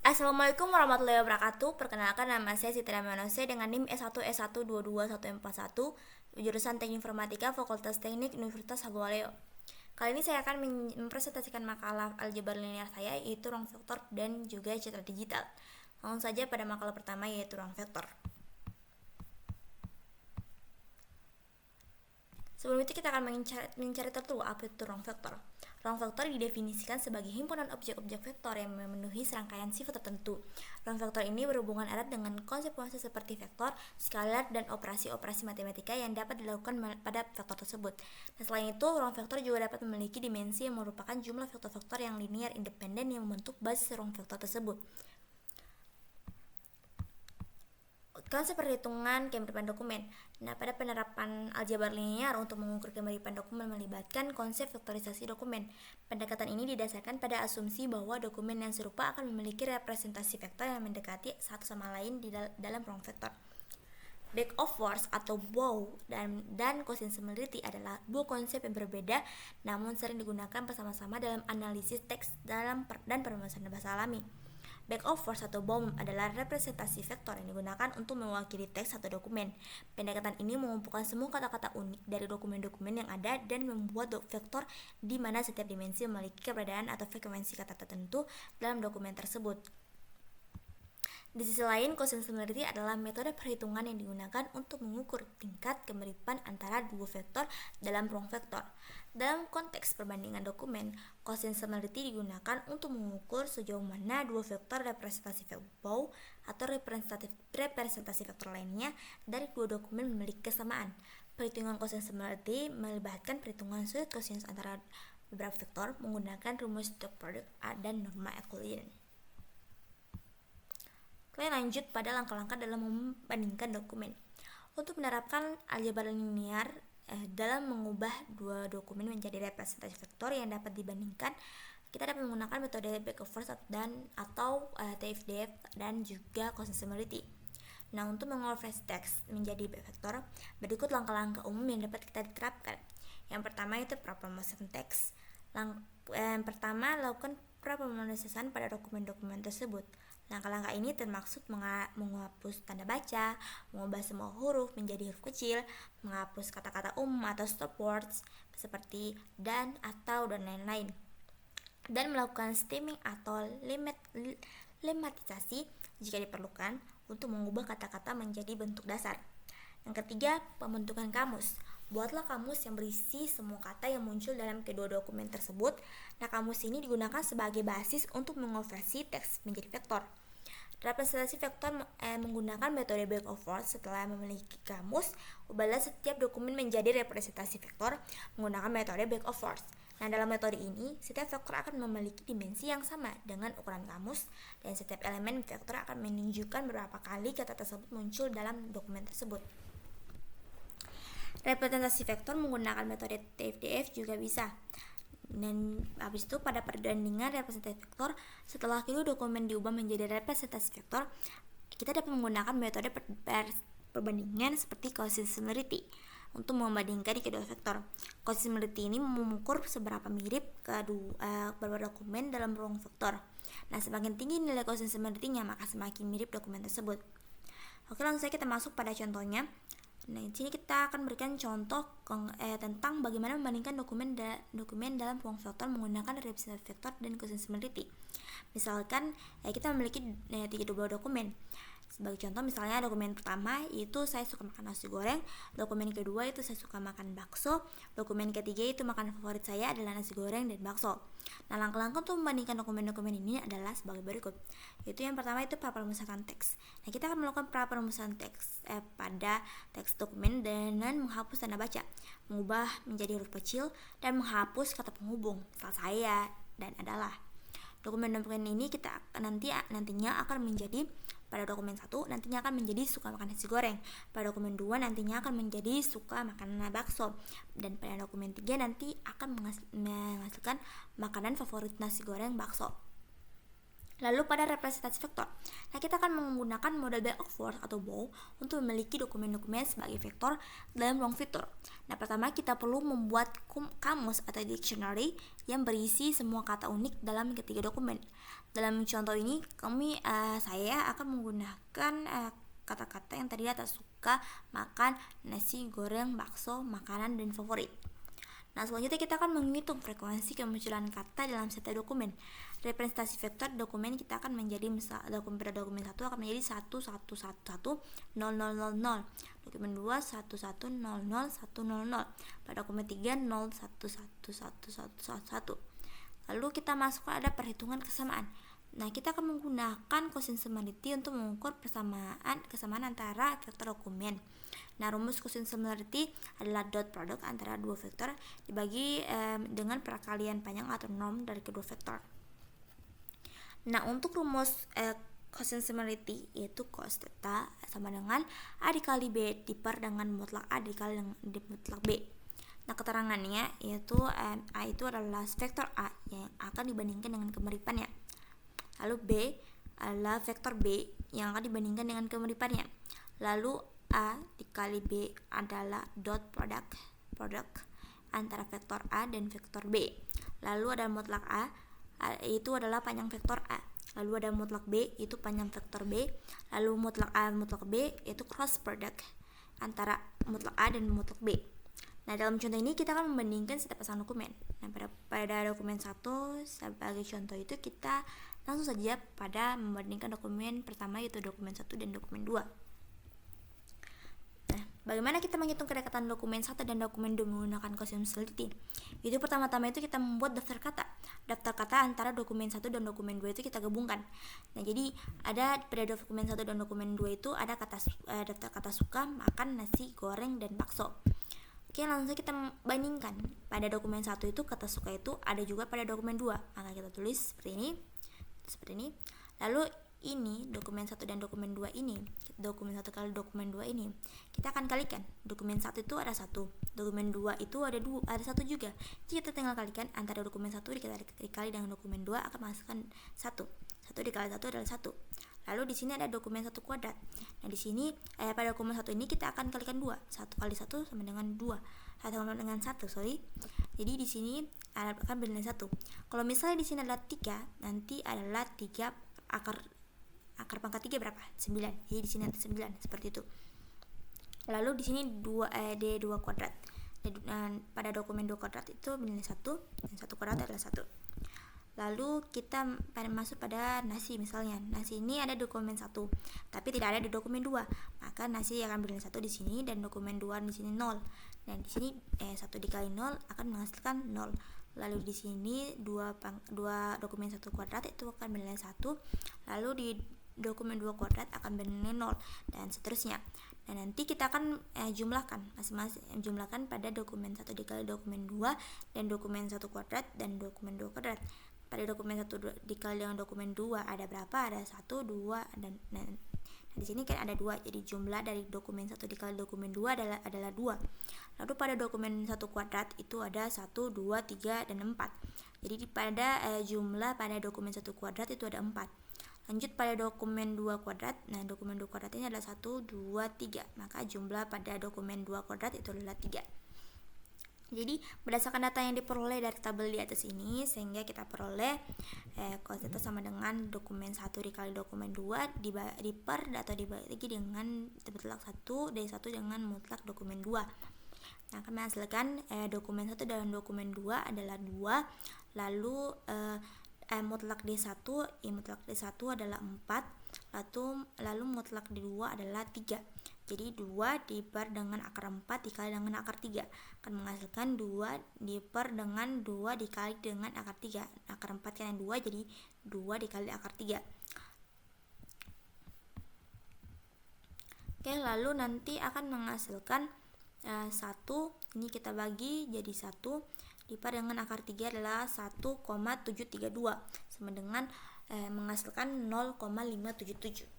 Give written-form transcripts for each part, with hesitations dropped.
Assalamualaikum warahmatullahi wabarakatuh. Perkenalkan, nama saya Citra Manose dengan NIM S1S1222141, jurusan Teknik Informatika Fakultas Teknik Universitas Haba-Aleo. Kali ini saya akan mempresentasikan makalah aljabar linear saya, yaitu ruang vektor dan juga citra digital. Langsung saja pada makalah pertama, yaitu ruang vektor. Sebelum itu kita akan mencari dulu apa itu ruang vektor. Ruang vektor didefinisikan sebagai himpunan objek-objek vektor yang memenuhi serangkaian sifat tertentu. Ruang vektor ini berhubungan erat dengan konsep-konsep seperti vektor, skalar, dan operasi-operasi matematika yang dapat dilakukan pada vektor tersebut. Dan selain itu, ruang vektor juga dapat memiliki dimensi yang merupakan jumlah vektor-vektor yang linear independen yang membentuk basis ruang vektor tersebut. Konsep perhitungan kemiripan dokumen. Nah, pada penerapan aljabar linear untuk mengukur kemiripan dokumen melibatkan konsep vektorisasi dokumen. Pendekatan ini didasarkan pada asumsi bahwa dokumen yang serupa akan memiliki representasi vektor yang mendekati satu sama lain di dalam ruang vektor. Back-of-words atau bow dan cosine-similarity adalah dua konsep yang berbeda namun sering digunakan bersama-sama dalam analisis teks dan perumusan bahasa alami. Back-of-words atau bow adalah representasi vektor yang digunakan untuk mewakili teks atau dokumen. Pendekatan ini mengumpulkan semua kata-kata unik dari dokumen-dokumen yang ada dan membuat vektor di mana setiap dimensi memiliki keberadaan atau frekuensi kata tertentu dalam dokumen tersebut. Di sisi lain, cosine similarity adalah metode perhitungan yang digunakan untuk mengukur tingkat kemiripan antara dua vektor dalam ruang vektor. Dalam konteks perbandingan dokumen, cosine similarity digunakan untuk mengukur sejauh mana dua vektor representasi bow atau representasi vektor lainnya dari dua dokumen memiliki kesamaan. Perhitungan cosine similarity melibatkan perhitungan sudut cosinus antara beberapa vektor menggunakan rumus dot product dan norma Euclidean. Kita lanjut pada langkah-langkah dalam membandingkan dokumen. Untuk menerapkan aljabar linear dalam mengubah dua dokumen menjadi representasi vektor yang dapat dibandingkan, kita dapat menggunakan metode back-of-words atau TFDF dan juga cosine similarity. Nah, untuk mengonversi teks menjadi vektor, berikut langkah-langkah umum yang dapat kita terapkan. Yang pertama itu pra-pemrosesan teks. Yang pertama, lakukan pra-pemrosesan pada dokumen-dokumen tersebut. Langkah-langkah ini termaksud menghapus tanda baca, mengubah semua huruf menjadi huruf kecil, menghapus kata-kata umum atau stop words seperti dan, atau, dan lain-lain, dan melakukan stemming atau lematisasi jika diperlukan untuk mengubah kata-kata menjadi bentuk dasar. Yang ketiga, pembentukan kamus. Buatlah kamus yang berisi semua kata yang muncul dalam kedua dokumen tersebut. Nah, kamus ini digunakan sebagai basis untuk mengonversi teks menjadi vektor. Representasi vektor menggunakan metode back-of-words. Setelah memiliki kamus, ubahlah setiap dokumen menjadi representasi vektor menggunakan metode back-of-words. Nah, dalam metode ini, setiap vektor akan memiliki dimensi yang sama dengan ukuran kamus, dan setiap elemen vektor akan menunjukkan berapa kali kata tersebut muncul dalam dokumen tersebut. Representasi vektor menggunakan metode TFDF juga bisa. Dan habis itu pada perbandingan representasi vektor, setelah kedua dokumen diubah menjadi representasi vektor, kita dapat menggunakan metode perbandingan seperti cosine similarity untuk membandingkan kedua vektor. Cosine similarity ini mengukur seberapa mirip kedua dokumen dalam ruang vektor. Nah, semakin tinggi nilai cosine similarity-nya, maka semakin mirip dokumen tersebut. Oke, langsung saja kita masuk pada contohnya. Nah, di sini kita akan berikan contoh tentang bagaimana membandingkan dokumen dalam ruang vektor menggunakan representasi vektor dan cosine similarity. Misalkan kita memiliki 32 dokumen. Sebagai contoh, misalnya dokumen pertama itu saya suka makan nasi goreng, dokumen kedua itu saya suka makan bakso, dokumen ketiga itu makanan favorit saya adalah nasi goreng dan bakso. Nah, langkah-langkah untuk membandingkan dokumen-dokumen ini adalah sebagai berikut. Yaitu yang pertama itu pra-perumusan teks. Nah, kita akan melakukan pra-perumusan teks pada teks dokumen dengan menghapus tanda baca, mengubah menjadi huruf kecil, dan menghapus kata penghubung, misal saya dan adalah. Dokumen-dokumen ini kita nantinya akan menjadi, pada dokumen 1 nantinya akan menjadi suka makan nasi goreng, pada dokumen 2 nantinya akan menjadi suka makan bakso, dan pada dokumen 3 nanti akan menghasilkan makanan favorit nasi goreng bakso. Lalu pada representasi vektor, nah kita akan menggunakan model bag of words atau BOW untuk memiliki dokumen-dokumen sebagai vektor dalam ruang fitur. Nah pertama kita perlu membuat kamus atau dictionary yang berisi semua kata unik dalam ketiga dokumen. Dalam contoh ini saya akan menggunakan kata-kata yang tadi atas: suka, makan, nasi goreng, bakso, makanan, dan favorit. Nah, selanjutnya kita akan menghitung frekuensi kemunculan kata dalam setiap dokumen. Representasi vektor dokumen kita akan menjadi pada dokumen 1 akan menjadi 1111 0000. Dokumen 2 1100 100. Pada dokumen 3 011111. Lalu kita masuk ada perhitungan kesamaan. Nah, kita akan menggunakan cosine untuk mengukur kesamaan antara vektor dokumen. Nah, rumus cosine similarity adalah dot product antara dua vektor dibagi dengan perkalian panjang atau norm dari kedua vektor. Nah, untuk rumus cosine similarity yaitu cos theta sama dengan A dikali B diper dengan mutlak A dikali mutlak B. Nah, keterangannya yaitu A itu adalah vektor A yang akan dibandingkan dengan kemiripannya. Lalu B adalah vektor B yang akan dibandingkan dengan kemiripannya. Lalu A dikali B adalah dot product antara vektor A dan vektor B. Lalu ada mutlak A itu adalah panjang vektor A. Lalu ada mutlak B itu panjang vektor B. Lalu mutlak A mutlak B itu cross product antara mutlak A dan mutlak B. Nah, dalam contoh ini kita akan membandingkan setiap pasang dokumen. Nah, pada dokumen 1 sebagai contoh itu kita langsung saja pada membandingkan dokumen pertama yaitu dokumen 1 dan dokumen 2. Bagaimana kita menghitung kedekatan dokumen 1 dan dokumen 2 menggunakan cosine similarity? Itu pertama-tama itu kita membuat daftar kata. Daftar kata antara dokumen 1 dan dokumen 2 itu kita gabungkan. Nah, jadi ada pada dokumen 1 dan dokumen 2 itu ada daftar kata suka, makan, nasi goreng, dan bakso. Oke, langsung kita bandingkan. Pada dokumen 1 itu kata suka itu ada juga pada dokumen 2. Maka kita tulis seperti ini. Lalu ini dokumen 1 dan dokumen 2 ini, dokumen 1 kali dokumen 2 ini kita akan kalikan. Dokumen 1 itu ada 1, dokumen 2 itu ada 1 juga. Jadi kita tinggal kalikan antara dokumen 1 dikali dengan dokumen 2 akan menghasilkan 1 dikali 1 adalah 1. Lalu di sini ada dokumen 1 kuadrat. Nah, di sini pada dokumen 1 ini kita akan kalikan 2. 1 kali 1 sama dengan 2. Sama dengan 1, Jadi di sini akan bernilai 1. Kalau misalnya di sini adalah 3, nanti adalah 3 akar pangkat 3 berapa? 9. Jadi di sini ada 9 seperti itu. Lalu di sini D2 kuadrat. Pada dokumen 2 kuadrat itu bernilai 1 dan 1 kuadrat adalah 1. Lalu kita masuk pada nasi misalnya. Nasi ini ada dokumen 1, tapi tidak ada di dokumen 2. Maka nasi akan bernilai 1 di sini dan dokumen 2 di sini 0. Dan di sini 1 dikali 0 akan menghasilkan 0. Lalu di sini 2 dokumen 1 kuadrat itu akan bernilai 1. Lalu di dokumen 2 kuadrat akan bernilai 0 dan seterusnya. Dan nanti kita akan jumlahkan masing-masing pada dokumen 1 dikali dokumen 2 dan dokumen 1 kuadrat dan dokumen 2 kuadrat. Pada dokumen 1 dikali dengan dokumen 2 ada berapa? Ada 1, 2 dan di sini kan ada 2. Jadi jumlah dari dokumen 1 dikali dokumen 2 adalah 2. Lalu pada dokumen 1 kuadrat itu ada 1, 2, 3 dan 4. Jadi pada jumlah pada dokumen 1 kuadrat itu ada 4. Lanjut pada dokumen 2 kuadrat. Nah, dokumen 2 kuadrat ini adalah 1, 2, 3. Maka jumlah pada dokumen 2 kuadrat itu adalah 3. Jadi berdasarkan data yang diperoleh dari tabel di atas ini, sehingga kita peroleh cos theta sama dengan dokumen 1 dikali dokumen 2 diper atau dibagi dengan mutlak 1 dari 1 dengan mutlak dokumen 2. Nah, akan menghasilkan dokumen 1 dan dokumen 2 adalah 2. Lalu mutlak D1 adalah 4. Lalu mutlak D2 adalah 3. Jadi 2 diper dengan akar 4 dikali dengan akar 3 akan menghasilkan 2 diper dengan 2 dikali dengan akar 3. Akar 4 kan 2, jadi 2 dikali akar 3. Oke, lalu nanti akan menghasilkan 1. Ini kita bagi jadi 1 diper dengan akar 3 adalah 1,732 sama dengan menghasilkan 0,577.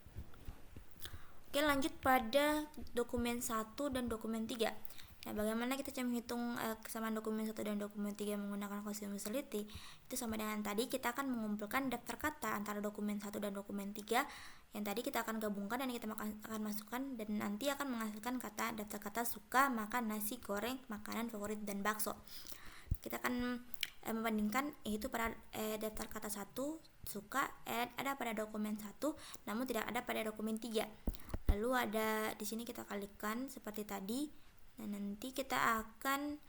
Oke, lanjut pada dokumen 1 dan dokumen 3. Nah, bagaimana kita cara menghitung kesamaan dokumen 1 dan dokumen 3 menggunakan consistency? Itu sama dengan tadi, kita akan mengumpulkan daftar kata antara dokumen 1 dan dokumen 3 yang tadi kita akan gabungkan dan kita akan masukkan, dan nanti akan menghasilkan daftar kata suka makan nasi goreng, makanan favorit, dan bakso. Kita akan membandingkan yaitu pada daftar kata 1 suka ada pada dokumen 1 namun tidak ada pada dokumen 3. Lalu ada di sini kita kalikan seperti tadi. Nah, nanti kita akan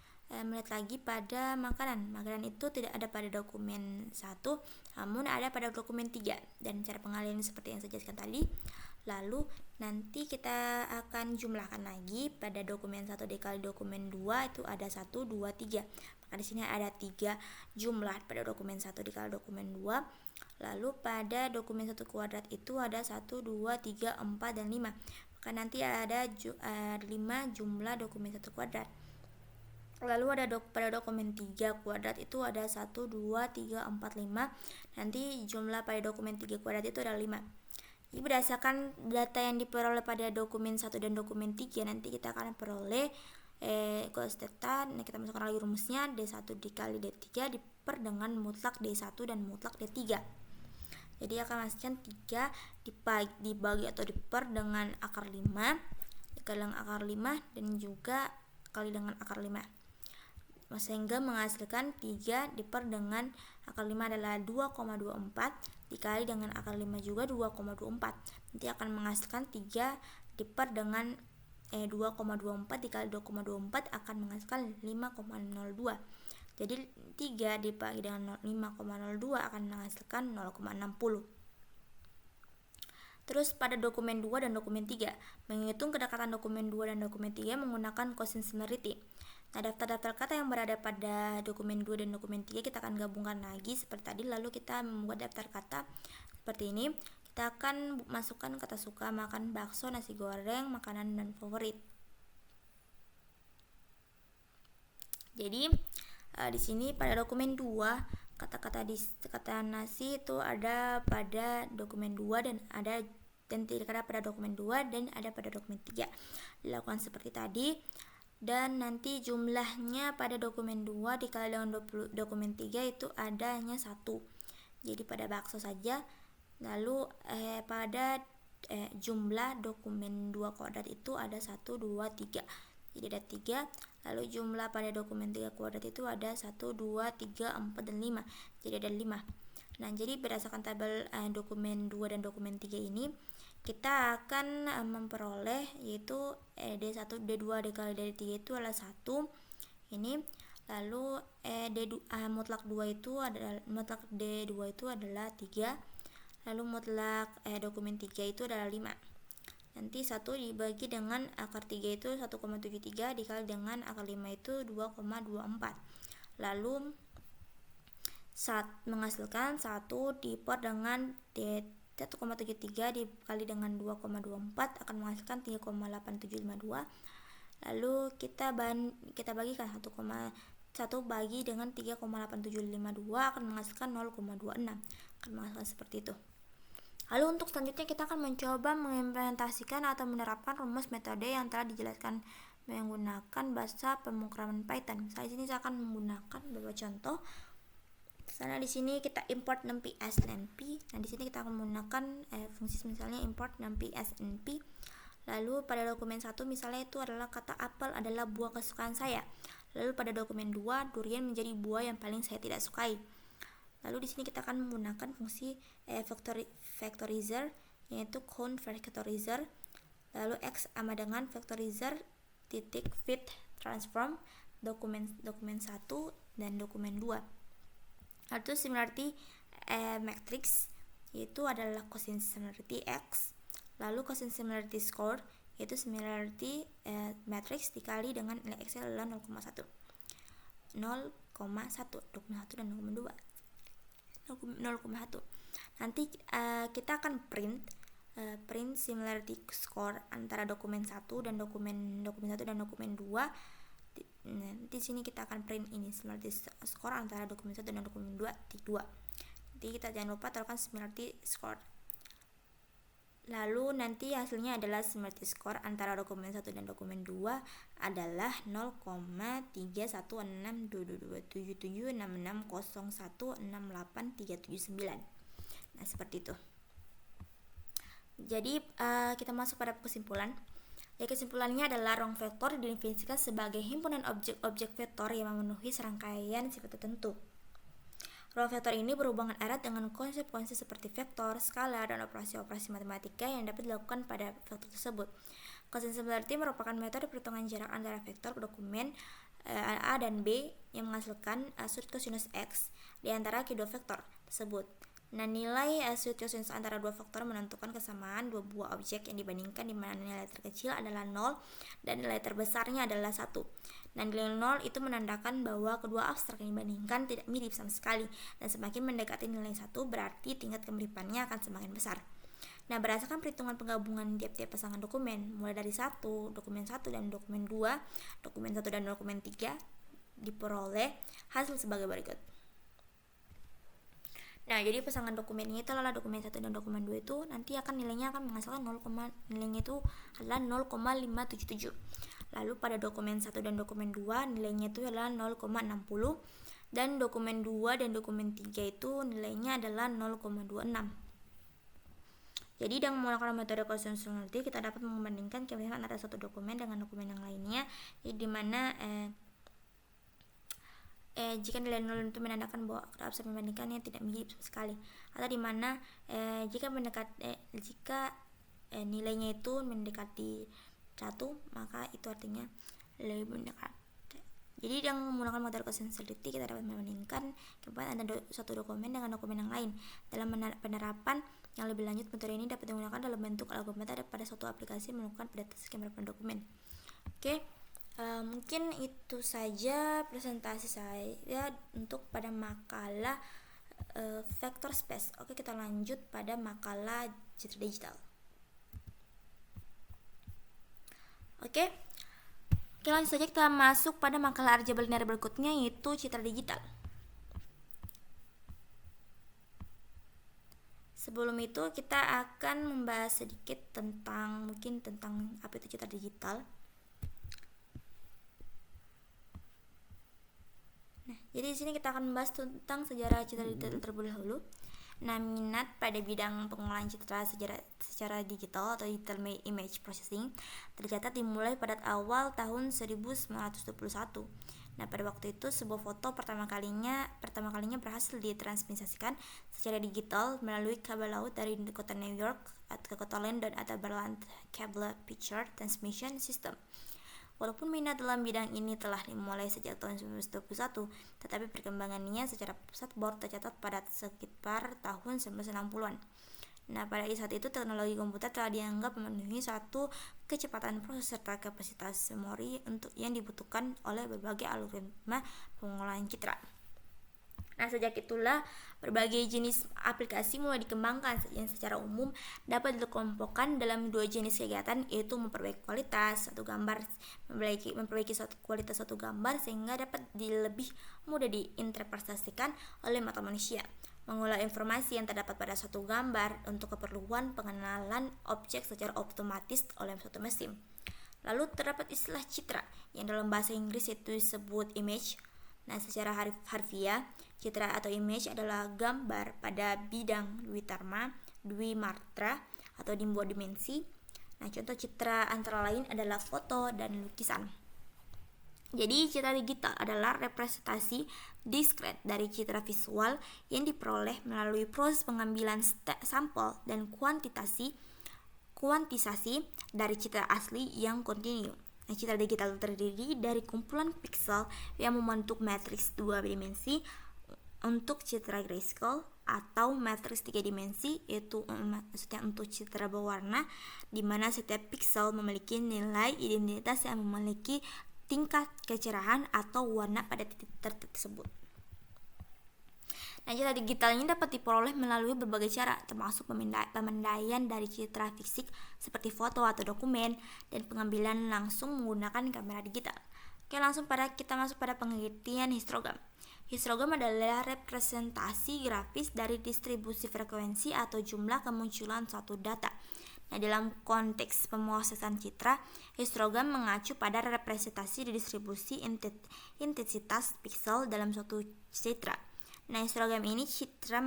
melihat lagi pada makanan itu tidak ada pada dokumen 1 namun ada pada dokumen 3, dan cara pengalihan seperti yang saya jelaskan tadi. Lalu nanti kita akan jumlahkan lagi pada dokumen 1 dikali dokumen 2 itu ada 1, 2, 3. Maka di sini ada 3 jumlah pada dokumen 1 dikali dokumen 2. Lalu pada dokumen 1 kuadrat itu ada 1, 2, 3, 4, dan 5. Maka nanti ada 5 jumlah dokumen 1 kuadrat. Lalu ada pada dokumen 3 kuadrat itu ada 1, 2, 3, 4, 5. Nanti jumlah pada dokumen 3 kuadrat itu ada 5. Jadi berdasarkan data yang diperoleh pada dokumen 1 dan dokumen 3, nanti kita akan peroleh cos theta. Nah, kita masukkan lagi rumusnya, D1 dikali D3 diper dengan mutlak D1 dan mutlak D3. Jadi akan menghasilkan 3 dibagi atau diper dengan akar 5 dikali dengan akar 5 dan juga kali dengan akar 5, sehingga menghasilkan 3 diper dengan akar 5 adalah 2,24 dikali dengan akar 5 juga 2,24. Nanti akan menghasilkan 3 diper dengan 2,24 dikali 2,24 akan menghasilkan 5,02. Jadi 3 dibagi dengan 5,02 akan menghasilkan 0,60. Terus pada dokumen 2 dan dokumen 3, menghitung kedekatan dokumen 2 dan dokumen 3 menggunakan quotient similarity. Nah, daftar-daftar kata yang berada pada dokumen 2 dan dokumen 3 kita akan gabungkan lagi seperti tadi. Lalu kita membuat daftar kata seperti ini. Kita akan masukkan kata suka makan bakso, nasi goreng, makanan, dan favorit. Jadi di sini pada dokumen 2 kata-kata nasi itu ada pada dokumen 2 dan tidak ada pada dokumen 2 dan ada pada dokumen 3. Dilakukan seperti tadi, dan nanti jumlahnya pada dokumen 2 dikali dengan dokumen 3 itu adanya 1. Jadi pada bakso saja. Lalu pada jumlah dokumen 2 kuadrat itu ada 1, 2, 3. Jadi ada 3. Lalu jumlah pada dokumen 3 kuadrat itu ada 1, 2, 3, 4, dan 5. Jadi ada 5. Nah, jadi berdasarkan tabel dokumen 2 dan dokumen 3 ini, kita akan memperoleh yaitu D1, D2 dikali D3 itu adalah 1. Ini lalu mutlak 2 itu adalah mutlak D2 itu adalah 3. Lalu mutlak dokumen 3 itu adalah 5. Nanti 1 dibagi dengan akar 3 itu 1,73 dikali dengan akar 5 itu 2,24. Lalu menghasilkan 1 diper dengan 1,73 dikali dengan 2,24 akan menghasilkan 3,8752. Lalu kita bagikan 1 bagi dengan 3,8752 akan menghasilkan 0,26. Akan menghasilkan seperti itu. Lalu untuk selanjutnya kita akan mencoba mengimplementasikan atau menerapkan rumus metode yang telah dijelaskan menggunakan bahasa pemrograman Python. Misalnya di sini saya akan menggunakan beberapa contoh. Misalnya di sini kita import numpy as np. Nah, di sini kita akan menggunakan fungsi misalnya import numpy as np. Lalu pada dokumen 1 misalnya itu adalah kata apel adalah buah kesukaan saya. Lalu pada dokumen 2 durian menjadi buah yang paling saya tidak sukai. Lalu di sini kita akan menggunakan fungsi factorizer yaitu count factorizer. Lalu x sama dengan factorizer titik fit transform dokumen 1 dan dokumen 2. Lalu similarity matrix yaitu adalah quotient similarity x. Lalu quotient similarity score yaitu similarity matrix dikali dengan nilai x adalah 0,1 dokumen 1 dan dokumen 2. 0,1. Nanti kita akan print similarity score antara dokumen 1 dan dokumen 1 dan dokumen 2. Nanti sini kita akan print ini similarity score antara dokumen 1 dan dokumen 2 di 2. Nanti kita jangan lupa taruhkan similarity score. Lalu nanti hasilnya adalah similarity score antara dokumen 1 dan dokumen 2 adalah 0,316227766016839. Nah, seperti itu. Jadi kita masuk pada kesimpulan. Ya, kesimpulannya adalah ruang vektor didefinisikan sebagai himpunan objek-objek vektor yang memenuhi serangkaian sifat tertentu. Ruang vektor ini berhubungan erat dengan konsep-konsep seperti vektor, skalar, dan operasi-operasi matematika yang dapat dilakukan pada vektor tersebut. Cosine similarity merupakan metode perhitungan jarak antara vektor dokumen A dan B yang menghasilkan sudut kosinus X di antara kedua vektor tersebut. Nah, nilai sudut kosinus antara dua vektor menentukan kesamaan dua buah objek yang dibandingkan, di mana nilai terkecil adalah 0 dan nilai terbesarnya adalah 1. Nah, nilai 0 itu menandakan bahwa kedua abstrak yang dibandingkan tidak mirip sama sekali, dan semakin mendekati nilai 1 berarti tingkat kemiripannya akan semakin besar. Nah, berdasarkan perhitungan penggabungan tiap-tiap pasangan dokumen, mulai dari dokumen 1 dan dokumen 2, dokumen 1 dan dokumen 3, diperoleh hasil sebagai berikut. Nah, jadi pasangan dokumennya itu adalah dokumen 1 dan dokumen 2 itu nanti nilainya akan menghasilkan nilainya itu adalah 0,577. Lalu pada dokumen 1 dan dokumen 2 nilainya itu adalah 0,60, dan dokumen 2 dan dokumen 3 itu nilainya adalah 0,26. Jadi dengan menggunakan metode Cosine similarity kita dapat membandingkan kemiringan antara satu dokumen dengan dokumen yang lainnya, di mana jika nilai 0 itu menandakan bahwa kedua abstrak membandingkannya tidak mirip sama sekali, atau di mana jika nilainya itu mendekati 1, maka itu artinya lebih mendekat. Jadi dengan menggunakan model Cosine similarity kita dapat membandingkan keempatan antara satu dokumen dengan dokumen yang lain. Dalam penerapan yang lebih lanjut, metode ini dapat digunakan dalam bentuk algoritma pada suatu aplikasi melakukan pendeteksi kemiripan dokumen. Oke. Mungkin itu saja presentasi saya untuk pada makalah vector space. Oke, kita lanjut pada makalah citra digital. Oke, lanjut saja kita masuk pada makalah aljabar linear berikutnya, yaitu citra digital. Sebelum itu kita akan membahas sedikit tentang apa itu citra digital. Nah, jadi di sini kita akan membahas tentang sejarah citra digital terlebih dahulu. Nah, minat pada bidang pengolahan citra secara digital atau digital image processing tercatat dimulai pada awal tahun 1921. Nah, pada waktu itu sebuah foto pertama kalinya berhasil ditransmisikan secara digital melalui kabel laut dari kota New York ke kota London atau Berland Cable Picture Transmission System. Walaupun minat dalam bidang ini telah dimulai sejak tahun 1921, tetapi perkembangannya secara pesat baru tercatat pada sekitar tahun 1960-an. Nah, pada saat itu teknologi komputer telah dianggap memenuhi suatu kecepatan proses serta kapasitas memori yang dibutuhkan oleh berbagai algoritma pengolahan citra. Nah, sejak itulah berbagai jenis aplikasi mulai dikembangkan yang secara umum dapat dikelompokkan dalam dua jenis kegiatan, yaitu memperbaiki kualitas suatu gambar, memperbaiki kualitas suatu gambar sehingga dapat lebih mudah diinterpretasikan oleh mata manusia, mengolah informasi yang terdapat pada suatu gambar untuk keperluan pengenalan objek secara otomatis oleh suatu mesin. Lalu terdapat istilah citra yang dalam bahasa Inggris itu disebut image. Nah, secara harfiah, citra atau image adalah gambar pada bidang dwimatra atau dua dimensi. Nah, contoh citra antara lain adalah foto dan lukisan. Jadi, citra digital adalah representasi diskret dari citra visual yang diperoleh melalui proses pengambilan sampel dan kuantisasi dari citra asli yang kontinu. Nah, citra digital terdiri dari kumpulan piksel yang membentuk matriks 2 dimensi untuk citra grayscale atau matriks 3 dimensi, yaitu maksudnya untuk citra berwarna, di mana setiap piksel memiliki nilai identitas yang memiliki tingkat kecerahan atau warna pada titik tersebut. Nah, citra digital ini dapat diperoleh melalui berbagai cara, termasuk pemindaian dari citra fisik seperti foto atau dokumen, dan pengambilan langsung menggunakan kamera digital. Oke, kita masuk pada pengertian histogram. Histogram adalah representasi grafis dari distribusi frekuensi atau jumlah kemunculan suatu data. Nah, dalam konteks pemrosesan citra, histogram mengacu pada representasi distribusi intensitas piksel dalam suatu citra. Nah, histogram ini citra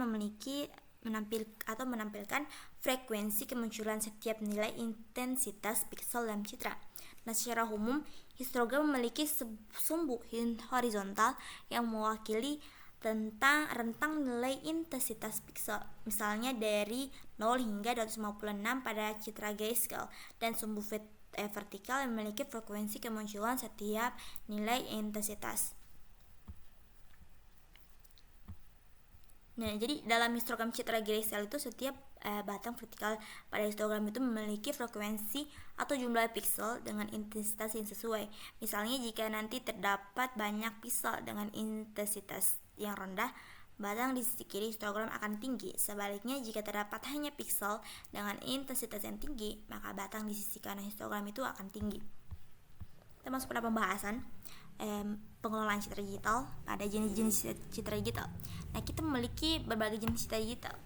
menampilkan frekuensi kemunculan setiap nilai intensitas piksel dalam citra. Nah, secara umum, histogram memiliki sumbu horizontal yang mewakili tentang rentang nilai intensitas piksel, misalnya dari 0 hingga 256 pada citra grayscale, dan sumbu vertikal yang memiliki frekuensi kemunculan setiap nilai intensitas. Nah, jadi dalam histogram citra grayscale itu setiap batang vertikal pada histogram itu memiliki frekuensi atau jumlah piksel dengan intensitas yang sesuai. Misalnya jika nanti terdapat banyak piksel dengan intensitas yang rendah, batang di sisi kiri histogram akan tinggi. Sebaliknya, jika terdapat hanya piksel dengan intensitas yang tinggi, maka batang di sisi kanan histogram itu akan tinggi. Kita masuk pada pembahasan pengelolaan citra digital pada jenis-jenis citra digital. Nah, kita memiliki berbagai jenis citra digital.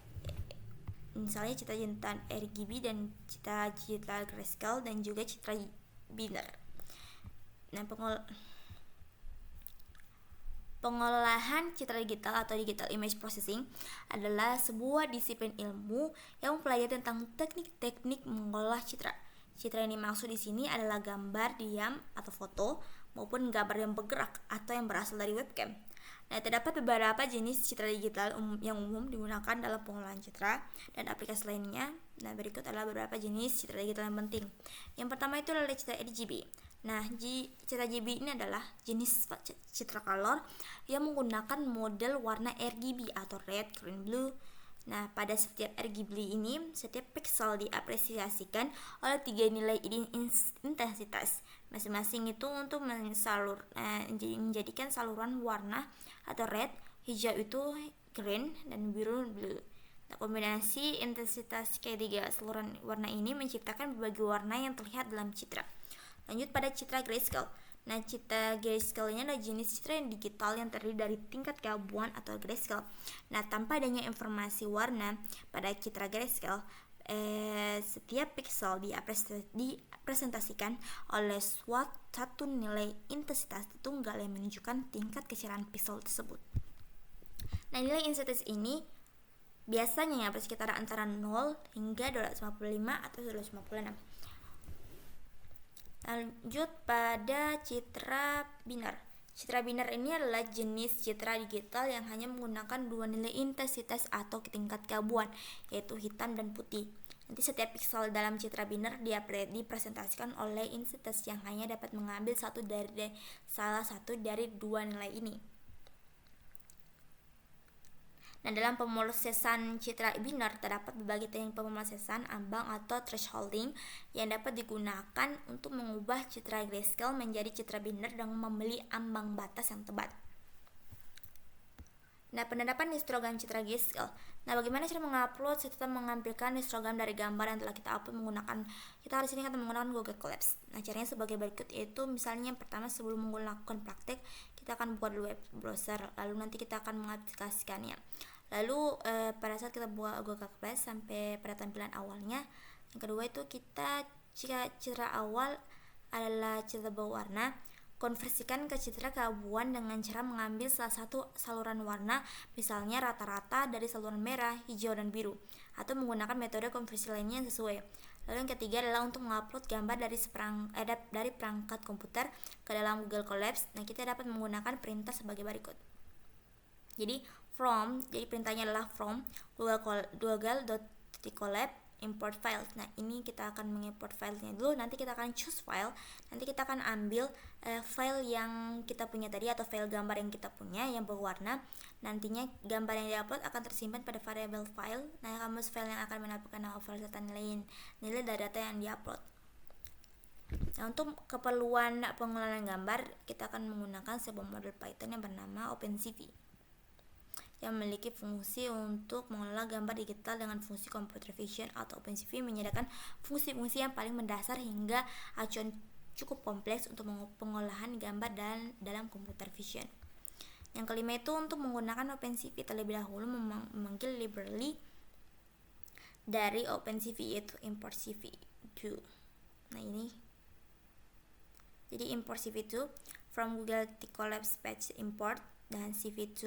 Misalnya citra digital RGB dan citra digital grayscale dan juga citra binary. Nah, pengolahan citra digital atau digital image processing adalah sebuah disiplin ilmu yang mempelajari tentang teknik-teknik mengolah citra. Citra yang dimaksud di sini adalah gambar diam atau foto maupun gambar yang bergerak atau yang berasal dari webcam. Nah, terdapat beberapa jenis citra digital yang umum digunakan dalam pengolahan citra dan aplikasi lainnya. Nah, berikut adalah beberapa jenis citra digital yang penting. Yang pertama itu adalah citra RGB. Nah, citra RGB ini adalah jenis citra color yang menggunakan model warna RGB atau red, green, blue. Nah, pada setiap RGB ini, setiap pixel diapresiasikan oleh 3 nilai intensitas. Masing-masing itu untuk menjadikan saluran warna atau red, hijau itu green, dan biru blue. Nah, kombinasi intensitas ketiga saluran warna ini menciptakan berbagai warna yang terlihat dalam citra. Lanjut pada citra grayscale. Nah, citra grayscale ini adalah jenis citra yang digital yang terdiri dari tingkat keabuan atau grayscale. Nah, tanpa adanya informasi warna pada citra grayscale, setiap pixel dipresentasikan oleh satu nilai intensitas tunggal yang menunjukkan tingkat kecerahan pixel tersebut. Nah, nilai intensitas ini biasanya bersekitar antara 0 hingga 255 atau 256. Lanjut pada citra binary. Citra binary ini adalah jenis citra digital yang hanya menggunakan 2 nilai intensitas atau tingkat keabuan, yaitu hitam dan putih. Nanti setiap piksel dalam citra binary dipresentasikan oleh intensitas yang hanya dapat mengambil salah satu dari 2 nilai ini. Nah, dalam pemrosesan citra binary terdapat berbagai teknik pemrosesan ambang atau thresholding yang dapat digunakan untuk mengubah citra grayscale menjadi citra binary dengan membeli ambang batas yang tepat. Nah, penerapan histogram citra grayscale. Nah, bagaimana cara mengupload serta mengambilkan histogram dari gambar yang telah kita upload menggunakan Google Colabs. Nah, caranya sebagai berikut, yaitu misalnya yang pertama, sebelum menggunakan praktek kita akan buat web browser, lalu nanti kita akan mengaplikasikannya. Lalu pada saat kita buat Google Colabs sampai pada tampilan awalnya, yang kedua itu jika citra awal adalah citra berwarna, konversikan ke citra keabuan dengan cara mengambil salah satu saluran warna, misalnya rata-rata dari saluran merah, hijau, dan biru, atau menggunakan metode konversi lainnya yang sesuai. Lalu yang ketiga adalah untuk mengupload gambar dari perangkat komputer ke dalam Google Colabs. Nah, kita dapat menggunakan perintah sebagai berikut. Jadi perintahnya adalah from google.colab import files. Nah, ini kita akan mengimport filenya dulu, nanti kita akan choose file, nanti kita akan ambil file yang kita punya tadi atau file gambar yang kita punya yang berwarna. Nantinya gambar yang diupload akan tersimpan pada variabel file. Nah, kamus file yang akan menampilkan nama file serta nilai dari data yang diupload. Nah, untuk keperluan pengelolaan gambar, kita akan menggunakan sebuah model Python yang bernama OpenCV, yang memiliki fungsi untuk mengelola gambar digital dengan fungsi computer vision. Atau OpenCV menyediakan fungsi-fungsi yang paling mendasar hingga acuan cukup kompleks untuk pengolahan gambar dalam computer vision. Yang kelima itu untuk menggunakan OpenCV terlebih dahulu memanggil library dari OpenCV, yaitu import CV2. Nah ini, jadi import CV2 from Google Colabs Page import dan CV2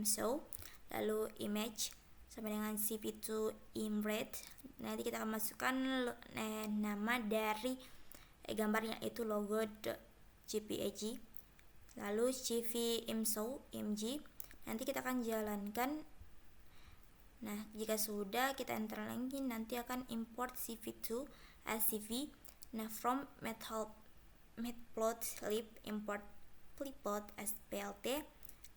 show, lalu image sama dengan CV2 embed. Nanti kita akan masukkan nama dari gambarnya, itu logo.jpg, lalu CV show img. Nanti kita akan jalankan. Nah jika sudah, kita enter lagi, nanti akan import CV2 as CV. Nah from matplotlib import clipboard as plt.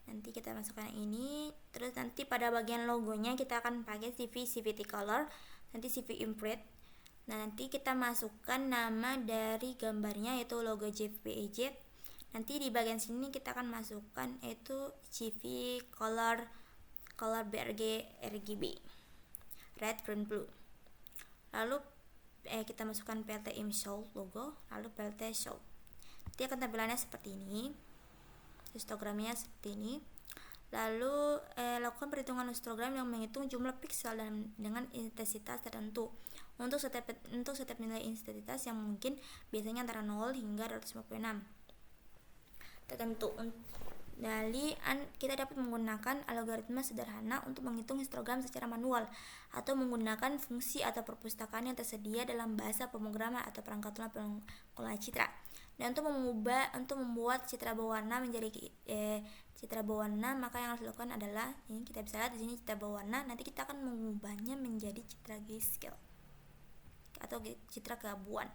Nanti kita masukkan ini. Terus nanti pada bagian logonya kita akan pakai CVT color, nanti CV imprint. Nah nanti kita masukkan nama dari gambarnya, yaitu logo JPEG. Nanti di bagian sini kita akan masukkan itu CV color BRG RGB, red, green, blue. Lalu kita masukkan plt show logo, lalu plt show. Nanti akan tampilannya seperti ini, histogramnya seperti ini. Lalu lakukan perhitungan histogram yang menghitung jumlah piksel dan dengan intensitas tertentu. Untuk setiap nilai intensitas yang mungkin, biasanya antara 0 hingga 256 tertentu. Kita dapat menggunakan algoritma sederhana untuk menghitung histogram secara manual, atau menggunakan fungsi atau perpustakaan yang tersedia dalam bahasa pemrograman atau perangkat lunak pengolah citra. Dan untuk membuat citra berwarna menjadi citra berwarna, maka yang harus dilakukan adalah ini, kita bisa lihat di sini citra berwarna. Nanti kita akan mengubahnya menjadi citra grayscale atau citra keabuan.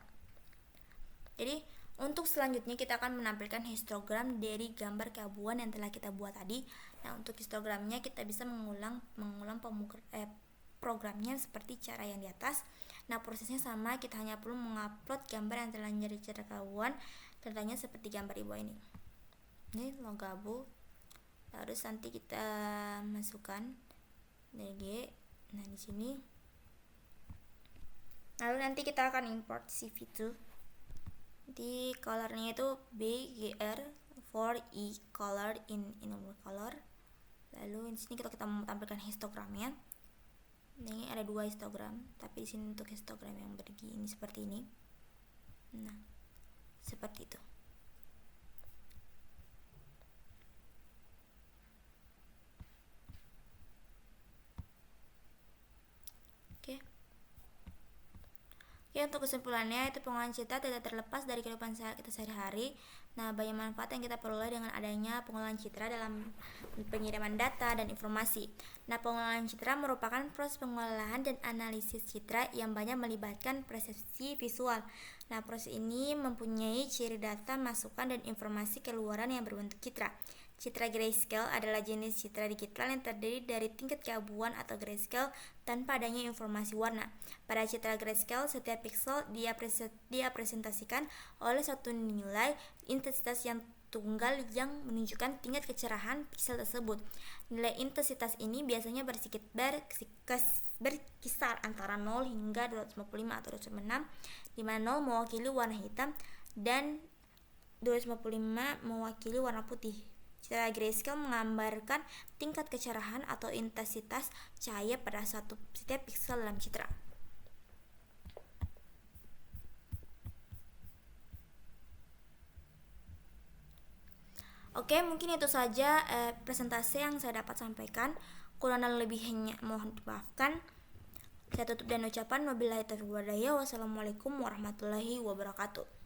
Jadi untuk selanjutnya kita akan menampilkan histogram dari gambar keabuan yang telah kita buat tadi. Nah untuk histogramnya kita bisa mengulang programnya seperti cara yang di atas. Nah prosesnya sama, kita hanya perlu mengupload gambar yang telah menjadi citra keabuan, contohnya seperti gambar di bawah ini. Ini logo abu. Terus nanti kita masukkan DG. Nah di sini. Lalu nanti kita akan import CV2. Di colornya itu BGR4E color in color. Lalu di sini kita mau tampilkan histogramnya. Ini ada 2 histogram, tapi di sini untuk histogram yang begini seperti ini. Nah, seperti itu. Oke, untuk kesimpulannya itu pengolahan citra tidak terlepas dari kehidupan kita sehari-hari. Nah, banyak manfaat yang kita peroleh dengan adanya pengolahan citra dalam pengiriman data dan informasi. Nah, pengolahan citra merupakan proses pengolahan dan analisis citra yang banyak melibatkan persepsi visual. Nah, proses ini mempunyai ciri data, masukan, dan informasi keluaran yang berbentuk citra. Citra grayscale adalah jenis citra digital yang terdiri dari tingkat keabuan atau grayscale tanpa adanya informasi warna. Pada citra grayscale, setiap pixel dipresentasikan oleh satu nilai intensitas yang tunggal yang menunjukkan tingkat kecerahan pixel tersebut. Nilai intensitas ini biasanya berkisar antara 0 hingga 255 atau 256, di mana 0 mewakili warna hitam dan 255 mewakili warna putih. Citra grayscale menggambarkan tingkat kecerahan atau intensitas cahaya pada setiap pixel dalam citra. Oke, mungkin itu saja presentasi yang saya dapat sampaikan. Kurang dan lebihnya mohon dimaafkan. Saya tutup dengan ucapan wabillahi taufiq wal hidayah. Wassalamualaikum warahmatullahi wabarakatuh.